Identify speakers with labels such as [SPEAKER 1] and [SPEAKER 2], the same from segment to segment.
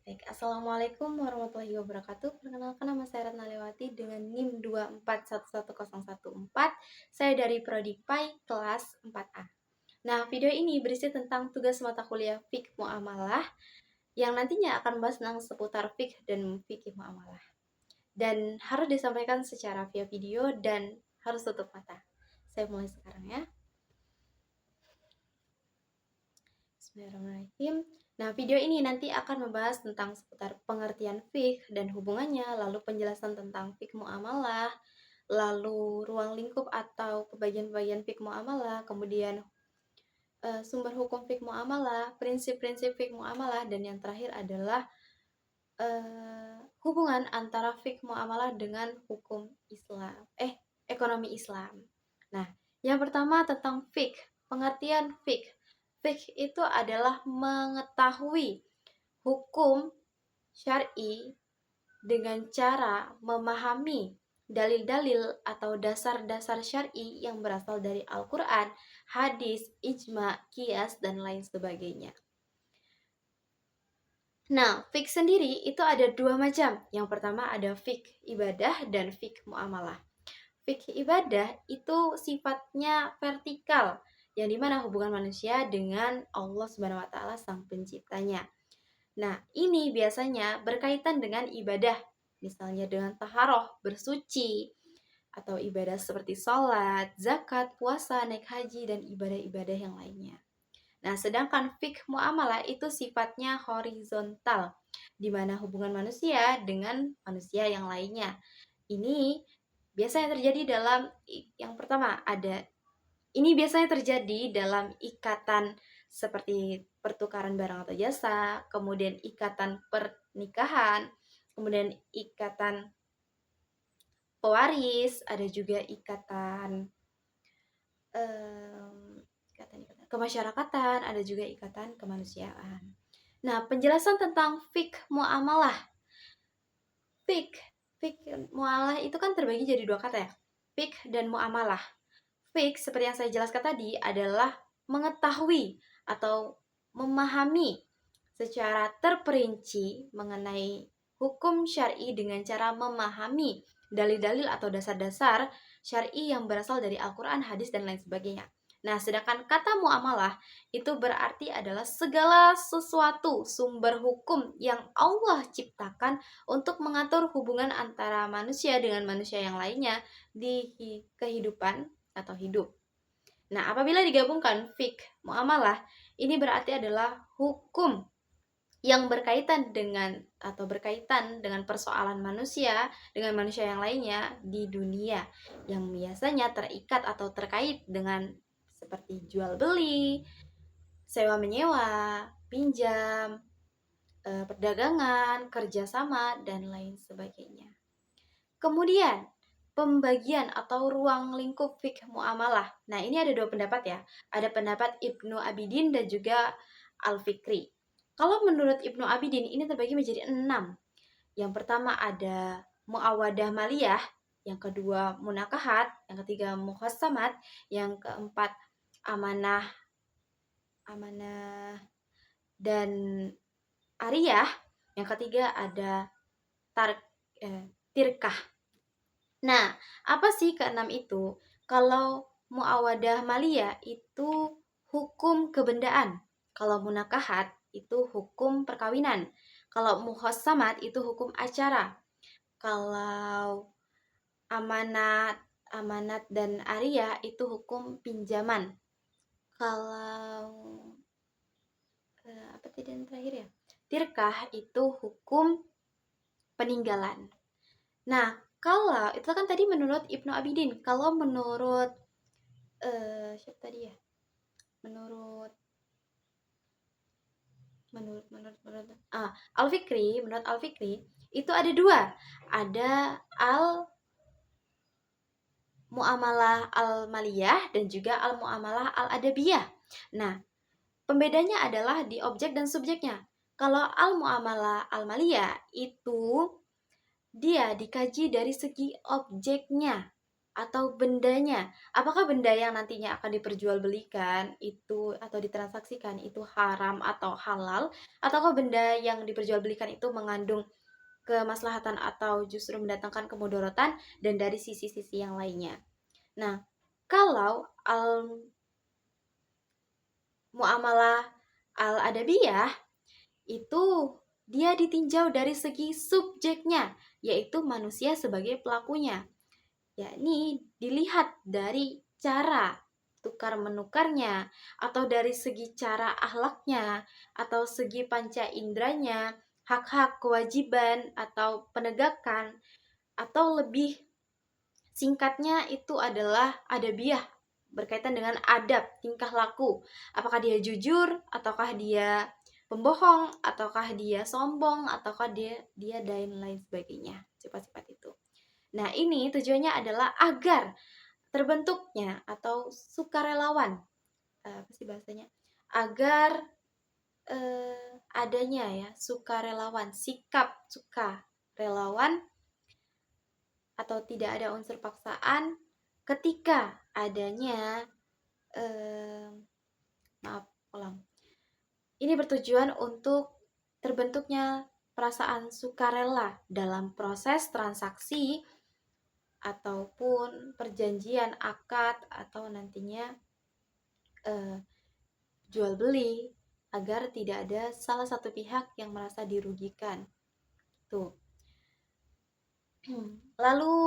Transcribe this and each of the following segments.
[SPEAKER 1] Baik, Assalamualaikum warahmatullahi wabarakatuh. Perkenalkan, nama saya Retna Lewati dengan NIM 2411014. Saya dari Prodi PAI kelas 4A. Nah, video ini berisi tentang tugas mata kuliah Fiqh Muamalah yang nantinya akan membahas tentang seputar Fiqh dan Fikih Muamalah. Dan harus disampaikan secara via video dan harus tutup mata. Saya mulai sekarang ya. Bismillahirrahmanirrahim. Nah, video ini nanti akan membahas tentang seputar pengertian fiqh dan hubungannya, lalu penjelasan tentang fiqh muamalah, lalu ruang lingkup atau pembagian-pembagian fiqh muamalah, kemudian sumber hukum fiqh muamalah, prinsip-prinsip fiqh muamalah, dan yang terakhir adalah hubungan antara fiqh muamalah dengan hukum Islam, ekonomi Islam. Nah, yang pertama tentang fiqh, pengertian fiqh. Fiqh itu adalah mengetahui hukum syar'i dengan cara memahami dalil-dalil atau dasar-dasar syar'i yang berasal dari Al-Quran, hadis, ijma, qiyas, dan lain sebagainya. Nah, fiqh sendiri itu ada dua macam. Yang pertama ada fiqh ibadah dan fiqh muamalah. Fiqh ibadah itu sifatnya vertikal, yang dimana hubungan manusia dengan Allah Subhanahu wa Ta'ala, Sang Penciptanya. Nah, ini biasanya berkaitan dengan ibadah, misalnya dengan taharoh, bersuci, atau ibadah seperti sholat, zakat, puasa, naik haji, dan ibadah-ibadah yang lainnya. Nah, sedangkan fiqh muamalah itu sifatnya horizontal, di mana hubungan manusia dengan manusia yang lainnya. Ini biasanya terjadi dalam, yang pertama ada, ini biasanya terjadi dalam ikatan seperti pertukaran barang atau jasa, kemudian ikatan pernikahan, kemudian ikatan pewaris, ada juga ikatan kemasyarakatan, ada juga ikatan kemanusiaan. Nah, penjelasan tentang fiqh muamalah. Fiqh muamalah itu kan terbagi jadi dua kata ya, fiqh dan muamalah. Fiqh, seperti yang saya jelaskan tadi, adalah mengetahui atau memahami secara terperinci mengenai hukum syar'i dengan cara memahami dalil-dalil atau dasar-dasar syar'i yang berasal dari Al-Quran, hadis, dan lain sebagainya. Nah, sedangkan kata muamalah itu berarti adalah segala sesuatu sumber hukum yang Allah ciptakan untuk mengatur hubungan antara manusia dengan manusia yang lainnya di kehidupan atau hidup. Nah, apabila digabungkan fiqh muamalah, ini berarti adalah hukum yang berkaitan dengan persoalan manusia dengan manusia yang lainnya di dunia, yang biasanya terikat atau terkait dengan seperti jual beli, sewa menyewa, pinjam, perdagangan, kerjasama, dan lain sebagainya. Kemudian pembagian atau ruang lingkup fiqh muamalah. Nah, ini ada dua pendapat ya. Ada pendapat Ibnu Abidin dan juga Al-Fikri. Kalau menurut Ibnu Abidin ini terbagi menjadi 6. Yang pertama ada muawadah maliyah, yang kedua munakahat, yang ketiga muhassamat, yang keempat amanah dan ariyah, yang ketiga ada tirkah. Nah, apa sih keenam itu? Kalau muawadah maliyah itu hukum kebendaan. Kalau munakahat itu hukum perkawinan. Kalau muhassamat itu hukum acara. Kalau amanat dan ariyah itu hukum pinjaman. Kalau apa tadi yang terakhir ya? Tirkah itu hukum peninggalan. Nah, kalau itu kan tadi menurut Ibnu Abidin, kalau menurut siapa tadi ya? Menurut Al-Fikri, menurut Al-Fikri itu ada dua. Ada al-muamalah al-maliyah dan juga al-muamalah al-adabiyah. Nah, pembedanya adalah di objek dan subjeknya. Kalau al-muamalah al-maliyah itu dia dikaji dari segi objeknya. atau bendanya. Apakah benda yang nantinya akan diperjualbelikan itu atau ditransaksikan itu haram atau halal, ataukah benda yang diperjualbelikan itu mengandung kemaslahatan atau justru mendatangkan kemudaratan, dan dari sisi-sisi yang lainnya. Nah, kalau muamalah al-adabiyah itu dia ditinjau dari segi subjeknya, yaitu manusia sebagai pelakunya, yakni dilihat dari cara tukar menukarnya, atau dari segi cara akhlaknya, atau segi panca inderanya, hak-hak, kewajiban, atau penegakan, atau lebih singkatnya itu adalah adabiyah, berkaitan dengan adab, tingkah laku. Apakah dia jujur, ataukah dia pembohong, ataukah dia sombong, ataukah dia dan lain sebagainya, sifat-sifat itu. Nah, ini tujuannya adalah agar terbentuknya atau sukarelawan, apa sih bahasanya? Agar adanya ya sukarelawan, sikap sukarelawan atau tidak ada unsur paksaan ketika adanya ini bertujuan untuk terbentuknya perasaan sukarela dalam proses transaksi ataupun perjanjian akad atau nantinya jual beli, agar tidak ada salah satu pihak yang merasa dirugikan. Tuh. Lalu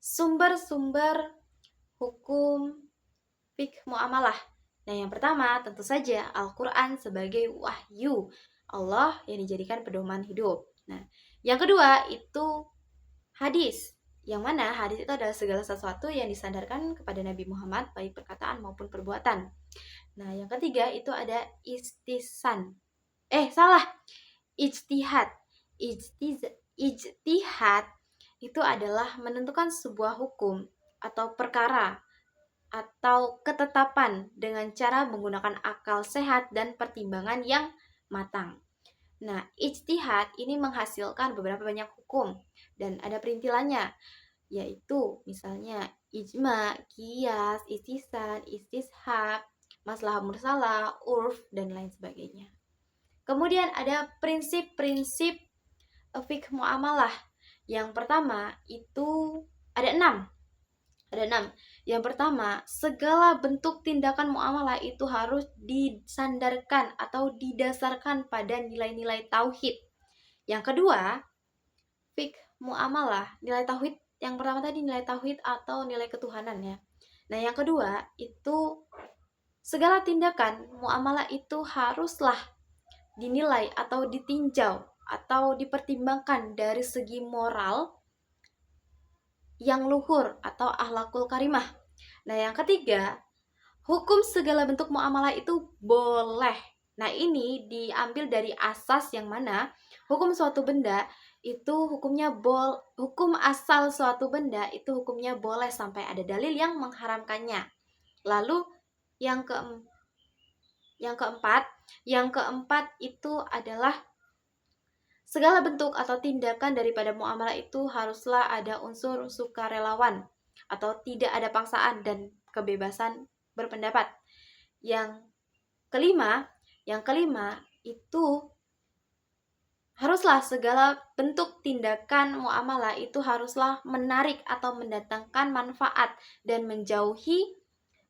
[SPEAKER 1] sumber-sumber hukum fiqh muamalah. Nah, yang pertama tentu saja Al-Quran sebagai wahyu Allah yang dijadikan pedoman hidup. Nah, yang kedua itu hadis, yang mana hadis itu adalah segala sesuatu yang disandarkan kepada Nabi Muhammad, baik perkataan maupun perbuatan. Nah, yang ketiga itu ada ijtihad. Ijtihad itu adalah menentukan sebuah hukum atau perkara atau ketetapan dengan cara menggunakan akal sehat dan pertimbangan yang matang. Nah, ijtihad ini menghasilkan beberapa banyak hukum dan ada perintilannya, yaitu misalnya ijma, qiyas, istisna, istishab, maslahah mursalah, urf, dan lain sebagainya. Kemudian ada prinsip-prinsip fiqh muamalah. Yang pertama itu ada 6. Yang pertama, segala bentuk tindakan muamalah itu harus disandarkan atau didasarkan pada nilai-nilai tauhid. Yang kedua, fiqh muamalah, nilai tauhid yang pertama tadi nilai tauhid atau nilai ketuhanan ya. Nah, yang kedua itu segala tindakan muamalah itu haruslah dinilai atau ditinjau atau dipertimbangkan dari segi moral yang luhur atau akhlakul karimah. Nah, yang ketiga, hukum segala bentuk muamalah itu boleh. Nah, ini diambil dari asas yang mana hukum suatu benda itu hukum asal suatu benda itu hukumnya boleh sampai ada dalil yang mengharamkannya. Lalu yang keempat itu adalah segala bentuk atau tindakan daripada muamalah itu haruslah ada unsur sukarelawan atau tidak ada paksaan dan kebebasan berpendapat. Yang kelima itu haruslah segala bentuk tindakan muamalah itu haruslah menarik atau mendatangkan manfaat dan menjauhi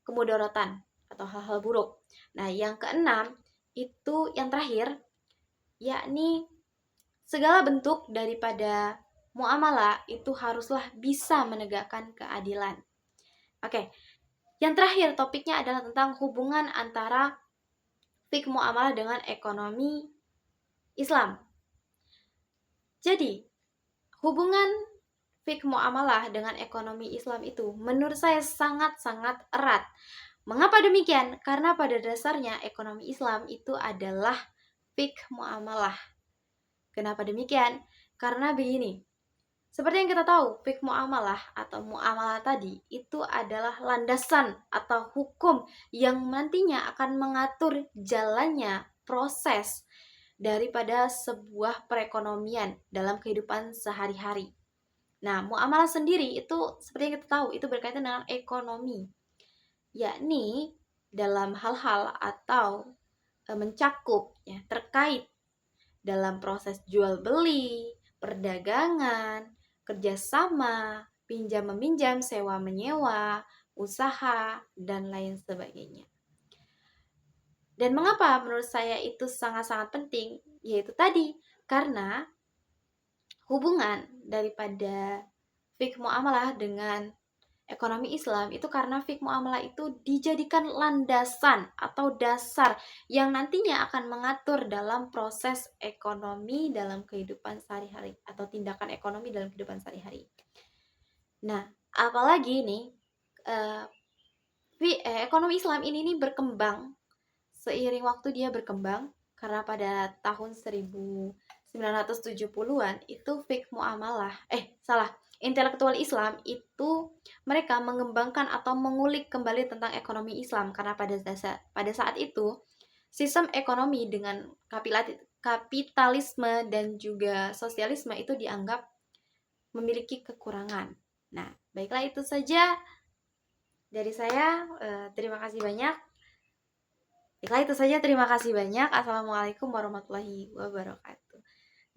[SPEAKER 1] kemudaratan atau hal-hal buruk. Nah, yang keenam itu yang terakhir, yakni segala bentuk daripada muamalah itu haruslah bisa menegakkan keadilan. Oke, yang terakhir topiknya adalah tentang hubungan antara fiqh muamalah dengan ekonomi Islam. Jadi, hubungan fiqh muamalah dengan ekonomi Islam itu menurut saya sangat-sangat erat. Mengapa demikian? Karena pada dasarnya ekonomi Islam itu adalah fiqh muamalah. Kenapa demikian? Karena begini, seperti yang kita tahu, fiqh muamalah atau muamalah tadi itu adalah landasan atau hukum yang nantinya akan mengatur jalannya proses daripada sebuah perekonomian dalam kehidupan sehari-hari. Nah, muamalah sendiri itu seperti yang kita tahu itu berkaitan dengan ekonomi, yakni dalam hal-hal atau mencakup ya terkait dalam proses jual beli, perdagangan, kerjasama, pinjam meminjam, sewa menyewa, usaha, dan lain sebagainya. Dan mengapa menurut saya itu sangat-sangat penting? Yaitu tadi, karena hubungan daripada fiqh muamalah dengan ekonomi Islam itu karena fiqh muamalah itu dijadikan landasan atau dasar yang nantinya akan mengatur dalam proses ekonomi dalam kehidupan sehari-hari atau tindakan ekonomi dalam kehidupan sehari-hari. Nah, apalagi nih eh, ekonomi Islam ini nih berkembang seiring waktu dia berkembang karena pada tahun 1970-an itu fiqh muamalah intelektual Islam itu mereka mengembangkan atau mengulik kembali tentang ekonomi Islam karena pada saat itu sistem ekonomi dengan kapitalisme dan juga sosialisme itu dianggap memiliki kekurangan. Nah, baiklah itu saja dari saya. Terima kasih banyak. Baiklah itu saja, terima kasih banyak. Assalamualaikum warahmatullahi wabarakatuh.